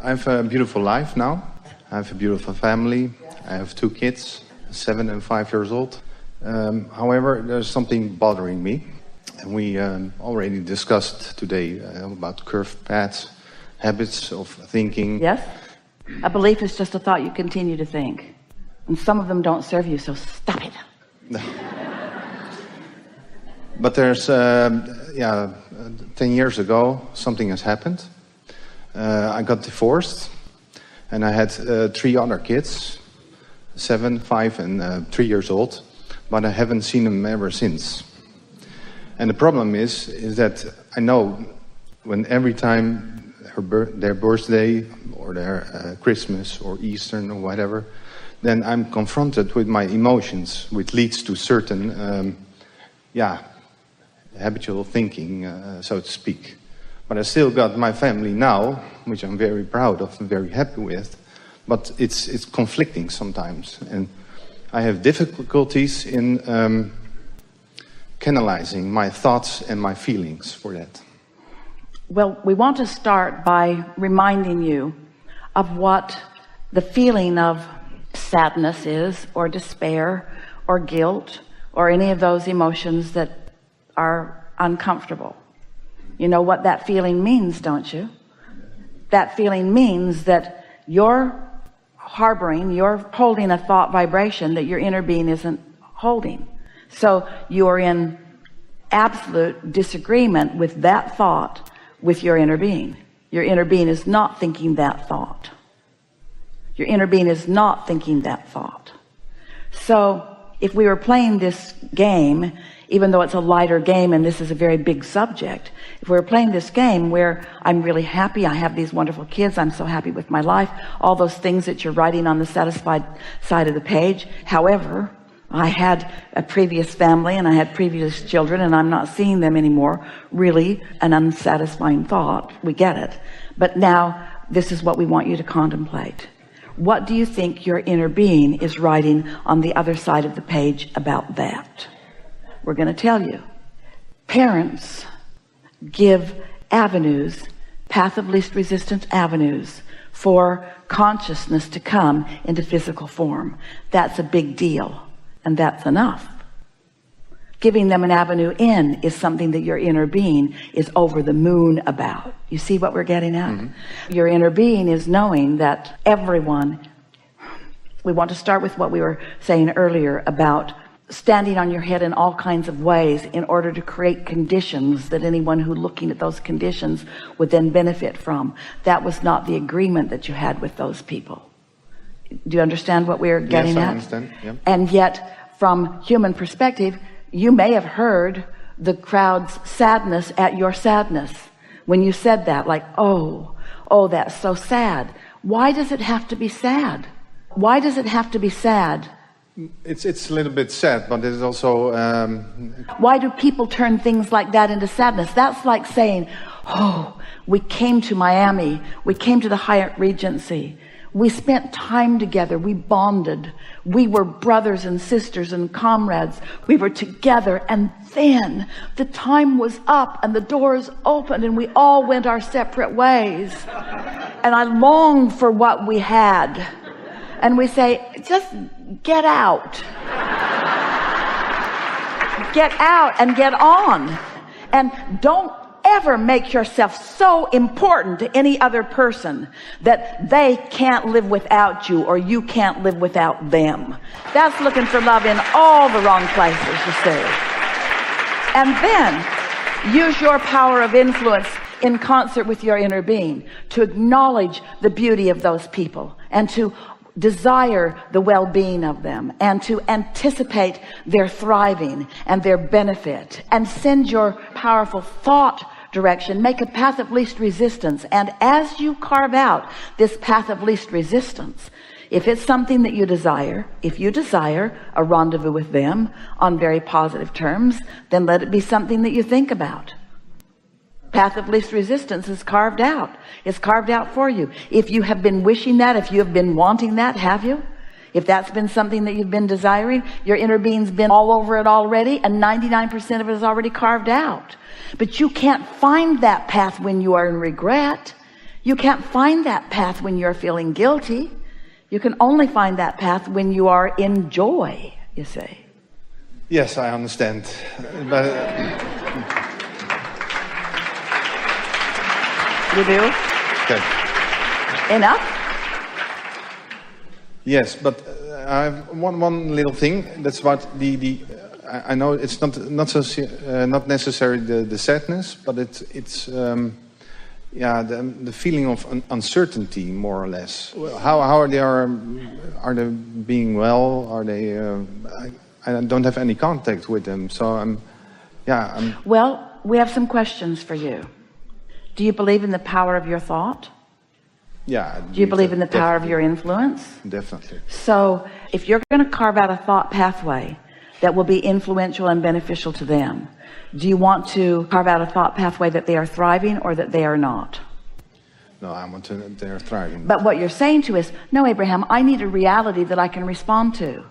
I have a beautiful life now. I have a beautiful family. I have 2 kids, 7 and 5 years old. However, there's something bothering me. And we already discussed today about curved paths, habits of thinking. Yes? A belief is just a thought you continue to think. And some of them don't serve you, so stop it. But there's, 10 years ago, something has happened. I got divorced, and I had 3 other kids, 7, 5, and 3 years old, but I haven't seen them ever since. And the problem is that I know when every time their birthday or their Christmas or Easter or whatever, then I'm confronted with my emotions, which leads to certain, habitual thinking, so to speak. But I still got my family now, which I'm very proud of and very happy with, but it's conflicting sometimes. And I have difficulties in canalizing my thoughts and my feelings for that. Well, we want to start by reminding you of what the feeling of sadness is, or despair, or guilt, or any of those emotions that are uncomfortable. You know what that feeling means, don't you? That feeling means that you're holding a thought vibration that your inner being isn't holding. So you're in absolute disagreement with that thought with your inner being. Your inner being is not thinking that thought. Your inner being is not thinking that thought. So if we were playing this game, even though it's a lighter game and this is a very big subject, if we were playing this game where I'm really happy, I have these wonderful kids, I'm so happy with my life, all those things that you're writing on the satisfied side of the page. However, I had a previous family and I had previous children and I'm not seeing them anymore. Really an unsatisfying thought. We get it. But now this is what we want you to contemplate. What do you think your inner being is writing on the other side of the page about that? We're going to tell you. Parents give avenues, path of least resistance avenues, for consciousness to come into physical form. That's a big deal, and that's enough. Giving them an avenue in is something that your inner being is over the moon about. You see what we're getting at? Mm-hmm. Your inner being is knowing that everyone, we want to start with what we were saying earlier about standing on your head in all kinds of ways in order to create conditions that anyone who looking at those conditions would then benefit from. That was not the agreement that you had with those people. Do you understand what we're getting at? Yes, I understand. Yep. And yet, from human perspective, you may have heard the crowd's sadness at your sadness. When you said that, like, oh, that's so sad. Why does it have to be sad? Why does it have to be sad? It's a little bit sad, but it's also... Why do people turn things like that into sadness? That's like saying, oh, we came to Miami. We came to the Hyatt Regency. We spent time together. We bonded. We were brothers and sisters and comrades. We were together. And then the time was up and the doors opened and we all went our separate ways. And I longed for what we had. And we say, just get out. Get out and get on. And don't ever make yourself so important to any other person that they can't live without you or you can't live without them. That's looking for love in all the wrong places, you see. And then use your power of influence in concert with your inner being to acknowledge the beauty of those people and to desire the well-being of them and to anticipate their thriving and their benefit, and send your powerful thought direction, make a path of least resistance. And as you carve out this path of least resistance, if it's something that you desire, if you desire a rendezvous with them on very positive terms, then let it be something that you think about. Path of least resistance is carved out. It's carved out for you. If you have been wishing that, if you have been wanting that, have you? If that's been something that you've been desiring, your inner being's been all over it already, and 99% of it is already carved out. But you can't find that path when you are in regret. You can't find that path when you're feeling guilty. You can only find that path when you are in joy, you see. Yes, I understand. But you do? okay. Enough? Yes, but I have one little thing. That's what I know it's not necessarily the sadness, but it's the feeling of uncertainty, more or less. How are they being well? Are they? I don't have any contact with them, so Well, we have some questions for you. Do you believe in the power of your thought? Yeah. Do you believe in the power of your influence? Definitely. So if you're going to carve out a thought pathway that will be influential and beneficial to them, do you want to carve out a thought pathway that they are thriving or that they are not? No, I want to they're thriving. But what you're saying to is, no, Abraham, I need a reality that I can respond to.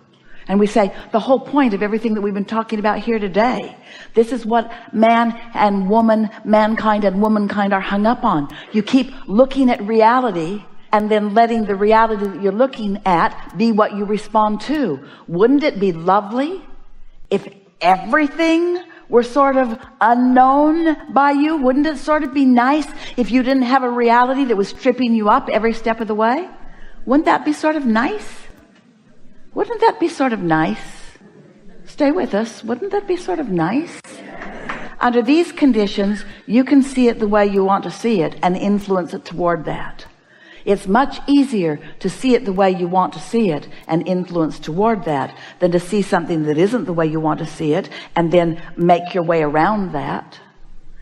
And we say the whole point of everything that we've been talking about here today, this is what man and woman, mankind and womankind are hung up on. You keep looking at reality and then letting the reality that you're looking at be what you respond to. Wouldn't it be lovely if everything were sort of unknown by you? Wouldn't it sort of be nice if you didn't have a reality that was tripping you up every step of the way? Wouldn't that be sort of nice? Wouldn't that be sort of nice? Stay with us. Wouldn't that be sort of nice? Under these conditions, you can see it the way you want to see it and influence it toward that. It's much easier to see it the way you want to see it and influence toward that than to see something that isn't the way you want to see it and then make your way around that.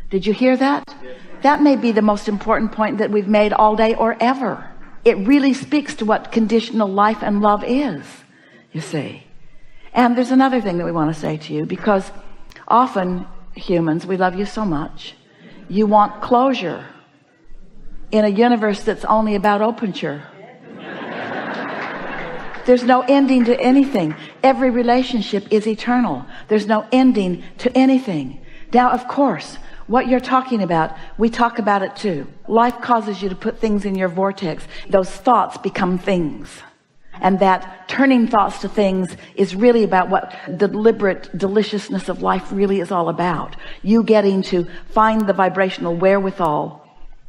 Did you hear that? Yes. That may be the most important point that we've made all day or ever. It really speaks to what conditional life and love is, you see. And there's another thing that we want to say to you, because often humans, we love you so much, you want closure in a universe that's only about openture. There's no ending to anything. Every relationship is eternal. There's no ending to anything. Now, of course, what you're talking about, we talk about it too. Life causes you to put things in your vortex. Those thoughts become things. And that turning thoughts to things is really about what the deliberate deliciousness of life really is all about. You getting to find the vibrational wherewithal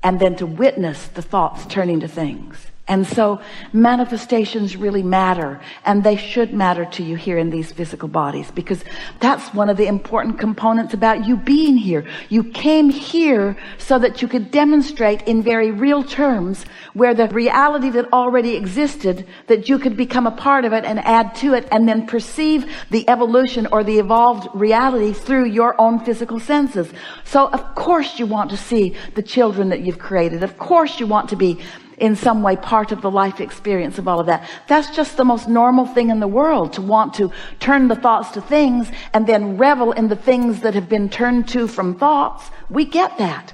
and then to witness the thoughts turning to things. And so manifestations really matter, and they should matter to you here in these physical bodies, because that's one of the important components about you being here. You came here so that you could demonstrate in very real terms where the reality that already existed, that you could become a part of it and add to it, and then perceive the evolution or the evolved reality through your own physical senses. So of course you want to see the children that you've created. Of course you want to be in some way part of the life experience of all of that. That's just the most normal thing in the world, to want to turn the thoughts to things and then revel in the things that have been turned to from thoughts. We get that.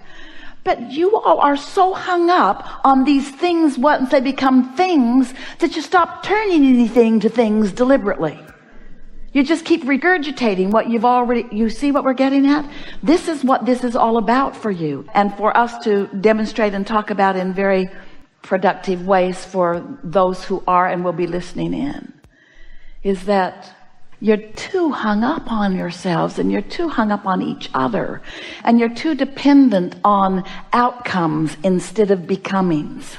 But you all are so hung up on these things once they become things that you stop turning anything to things deliberately. You just keep regurgitating what you've already, you see what we're getting at? This is what this is all about for you, and for us to demonstrate and talk about in very productive ways for those who are and will be listening in, is that you're too hung up on yourselves, and you're too hung up on each other, and you're too dependent on outcomes instead of becomings.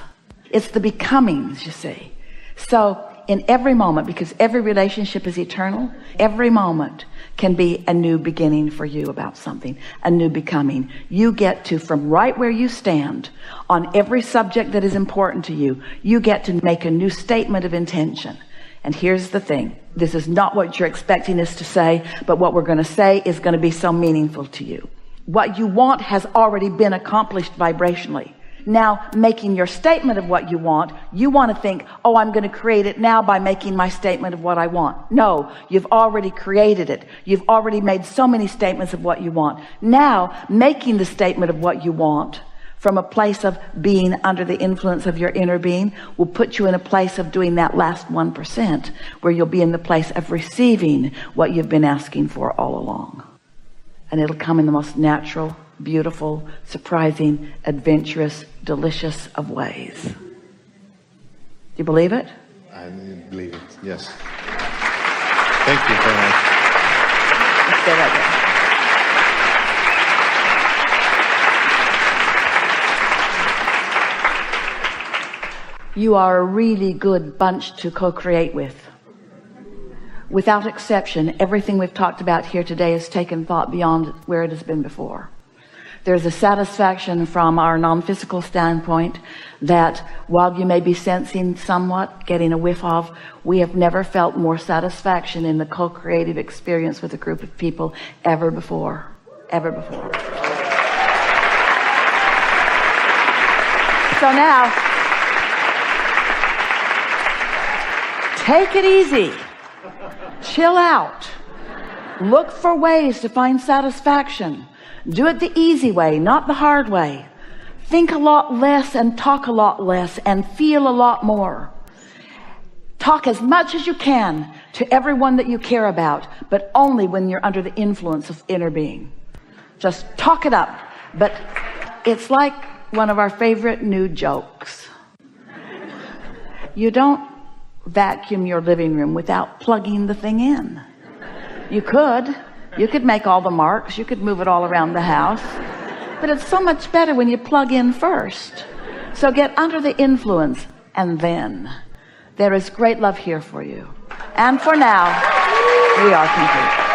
It's the becomings, you see. So in every moment, because every relationship is eternal, every moment can be a new beginning for you about something, a new becoming. You get to, from right where you stand on every subject that is important to you, you get to make a new statement of intention. And here's the thing. This is not what you're expecting us to say, but what we're going to say is going to be so meaningful to you. What you want has already been accomplished vibrationally. Now, making your statement of what you want to think, oh, I'm going to create it now by making my statement of what I want. No, you've already created it. You've already made so many statements of what you want. Now, making the statement of what you want from a place of being under the influence of your inner being will put you in a place of doing that last 1%, where you'll be in the place of receiving what you've been asking for all along. And it'll come in the most natural, beautiful, surprising, adventurous, delicious of ways. Do you believe it? I believe it, yes. Thank you very much. Let's stay right there. You are a really good bunch to co-create with. Without exception, everything we've talked about here today has taken thought beyond where it has been before. There's a satisfaction from our non-physical standpoint that while you may be sensing somewhat, getting a whiff of, we have never felt more satisfaction in the co-creative experience with a group of people ever before. Ever before. So now, take it easy. Chill out. Look for ways to find satisfaction. Do it the easy way, not the hard way. Think a lot less and talk a lot less and feel a lot more. Talk as much as you can to everyone that you care about, but only when you're under the influence of inner being. Just talk it up. But it's like one of our favorite new jokes. You don't vacuum your living room without plugging the thing in. You could make all the marks, you could move it all around the house, but it's so much better when you plug in first. So get under the influence, and then there is great love here for you. And for now, we are complete.